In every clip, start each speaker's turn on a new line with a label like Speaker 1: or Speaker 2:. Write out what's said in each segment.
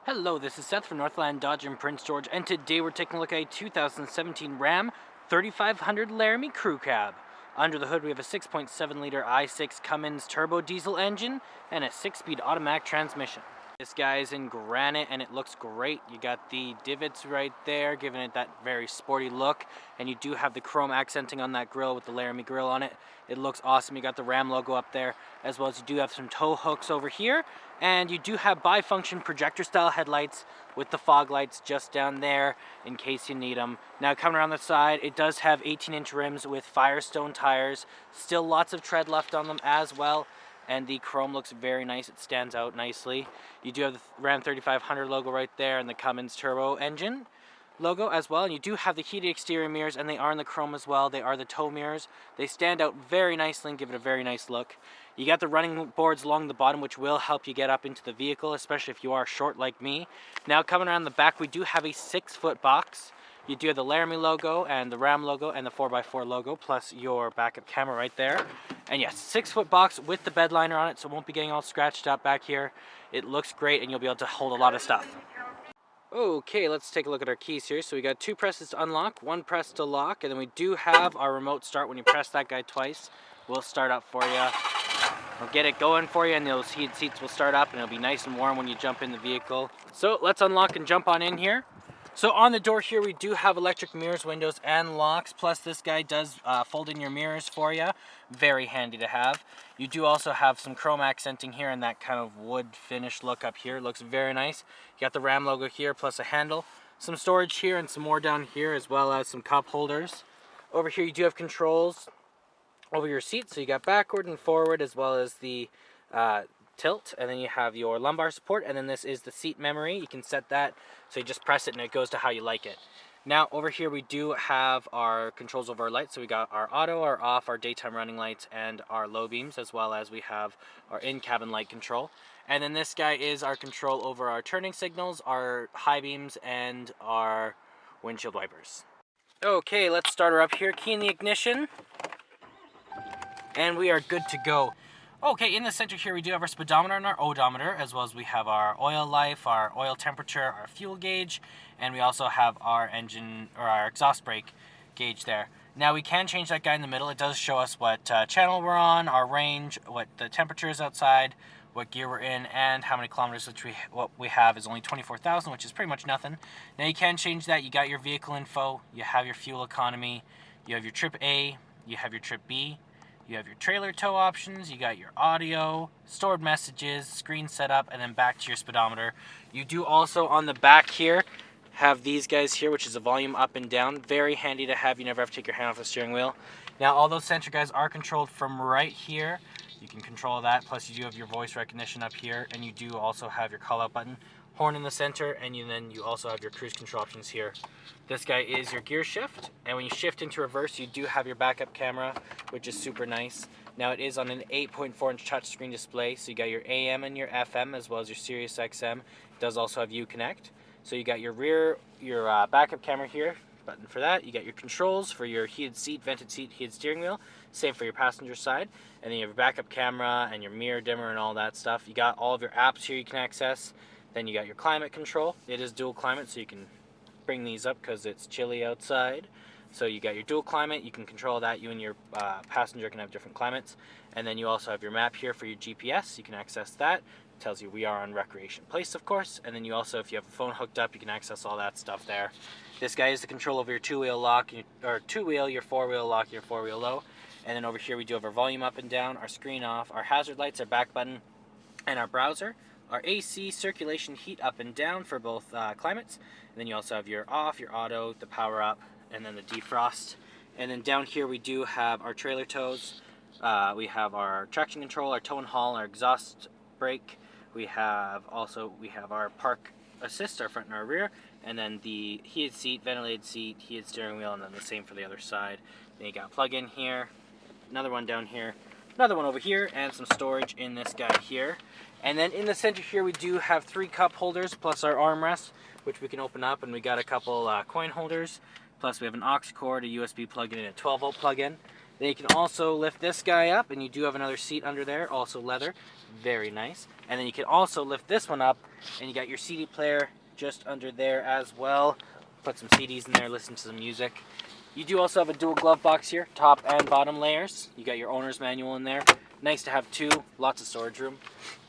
Speaker 1: Hello, this is Seth from Northland Dodge in Prince George, and today we're taking a look at a 2017 Ram 3500 Laramie Crew Cab. Under the hood we have a 6.7 liter i6 Cummins turbo diesel engine and a 6-speed automatic transmission. This guy is in granite and it looks great. You got the divots right there, giving it that very sporty look, and you do have the chrome accenting on that grille with the Laramie grille on it. It looks awesome. You got the Ram logo up there, as well as you do have some tow hooks over here, and you do have bifunction projector style headlights with the fog lights just down there in case you need them. Now coming around the side, it does have 18-inch rims with Firestone tires. Still lots of tread left on them as well. And the chrome looks very nice. It stands out nicely. You do have the Ram 3500 logo right there and the Cummins turbo engine logo as well. And you do have the heated exterior mirrors, and they are in the chrome as well. They are the tow mirrors. They stand out very nicely and give it a very nice look. You got the running boards along the bottom, which will help you get up into the vehicle, especially if you are short like me. Now coming around the back, we do have a 6-foot box. You do have the Laramie logo and the Ram logo and the 4x4 logo, plus your backup camera right there. And yes, 6-foot box with the bed liner on it, so it won't be getting all scratched up back here. It looks great, and you'll be able to hold a lot of stuff. Okay, let's take a look at our keys here. So we got 2 presses to unlock, 1 press to lock, and then we do have our remote start. When you press that guy twice, we'll start up for you. We'll get it going for you, and those heated seats will start up, and it'll be nice and warm when you jump in the vehicle. So let's unlock and jump on in here. So on the door here, we do have electric mirrors, windows, and locks. Plus this guy does fold in your mirrors for you. Very handy to have. You do also have some chrome accenting here and that kind of wood finish look up here. It looks very nice. You got the Ram logo here, plus a handle. Some storage here and some more down here, as well as some cup holders. Over here you do have controls over your seat. So you got backward and forward, as well as the tilt, and then you have your lumbar support, and then this is the seat memory. You can set that, so you just press it and it goes to how you like it. Now over here we do have our controls over our lights. So we got our auto, our off, our daytime running lights, and our low beams, as well as we have our in-cabin light control. And then this guy is our control over our turning signals, our high beams, and our windshield wipers. Okay, let's start her up here. Key in the ignition, and we are good to go. Okay, in the center here we do have our speedometer and our odometer, as well as we have our oil life, our oil temperature, our fuel gauge, and we also have our engine or our exhaust brake gauge there. Now we can change that guy in the middle. It does show us what channel we're on, our range, what the temperature is outside, what gear we're in, and how many kilometers, which what we have is only 24,000, which is pretty much nothing. Now you can change that. You got your vehicle info, you have your fuel economy, you have your trip A, you have your trip B, you have your trailer tow options, you got your audio, stored messages, screen setup, and then back to your speedometer. You do also on the back here have these guys here, which is a volume up and down. Very handy to have. You never have to take your hand off the steering wheel. Now all those center guys are controlled from right here. You can control that, plus you do have your voice recognition up here, and you do also have your call out button, horn in the center, and then you also have your cruise control options here. This guy is your gear shift, and when you shift into reverse, you do have your backup camera, which is super nice. Now it is on an 8.4-inch touchscreen display, so you got your AM and your FM, as well as your Sirius XM. It does also have Uconnect. So you got your backup camera here, button for that. You got your controls for your heated seat, vented seat, heated steering wheel. Same for your passenger side. And then you have your backup camera and your mirror dimmer and all that stuff. You got all of your apps here you can access. Then you got your climate control. It is dual climate, so you can bring these up because it's chilly outside. So you got your dual climate. You can control that. You and your passenger can have different climates. And then you also have your map here for your GPS. You can access that. It tells you we are on Recreation Place, of course. And then you also, if you have a phone hooked up, you can access all that stuff there. This guy is the control over your two-wheel lock, or two-wheel, your four-wheel lock, your four-wheel low. And then over here we do have our volume up and down, our screen off, our hazard lights, our back button, and our browser. Our AC circulation heat up and down for both climates. And then you also have your off, your auto, the power up, and then the defrost. And then down here we do have our trailer tows. We have our traction control, our tow and haul, our exhaust brake. We have our park assist, our front and our rear, and then the heated seat, ventilated seat, heated steering wheel, and then the same for the other side. Then you got plug-in here, another one down here, another one over here, and some storage in this guy here. And then in the center here we do have 3 cup holders plus our armrest, which we can open up, and we got a couple coin holders, plus we have an aux cord, a USB plug-in, and a 12-volt plug-in. Then you can also lift this guy up, and you do have another seat under there, also leather. Very nice. And then you can also lift this one up, and you got your CD player just under there as well. Put some CDs in there, listen to some music. You do also have a dual glove box here, top and bottom layers. You got your owner's manual in there. Nice to have two, lots of storage room.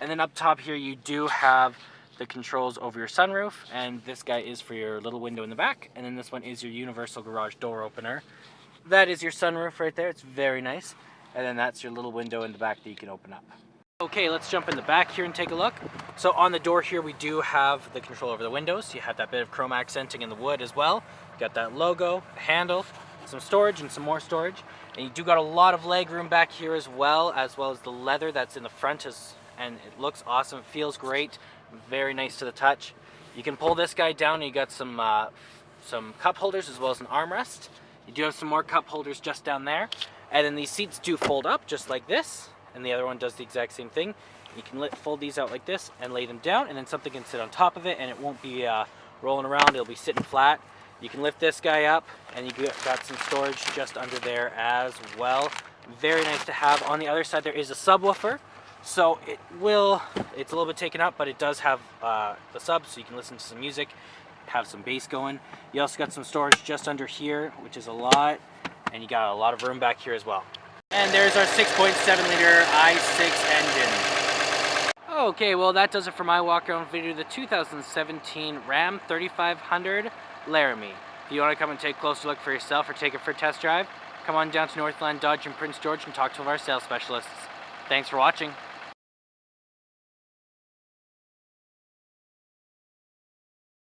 Speaker 1: And then up top here you do have the controls over your sunroof, and this guy is for your little window in the back, and then this one is your universal garage door opener. That is your sunroof right there. It's very nice. And then that's your little window in the back that you can open up. Okay, let's jump in the back here and take a look. So on the door here, we do have the control over the windows. You have that bit of chrome accenting in the wood as well. You got that logo, a handle, some storage and some more storage. And you do got a lot of leg room back here as well as the leather that's in the front. And it looks awesome. It feels great. Very nice to the touch. You can pull this guy down and you got some cup holders as well as an armrest. You do have some more cup holders just down there. And then these seats do fold up just like this. And the other one does the exact same thing. You can fold these out like this and lay them down, and then something can sit on top of it, and it won't be rolling around. It'll be sitting flat. You can lift this guy up, and you got some storage just under there as well. Very nice to have. On the other side, there is a subwoofer. So it's a little bit taken up, but it does have the sub, so you can listen to some music, have some bass going. You also got some storage just under here, which is a lot, and you got a lot of room back here as well. And there's our 6.7 liter i6 engine. Okay, well that does it for my walk around video of the 2017 Ram 3500 Laramie. If you want to come and take a closer look for yourself or take it for a test drive, come on down to Northland Dodge in Prince George and talk to one of our sales specialists. Thanks for watching.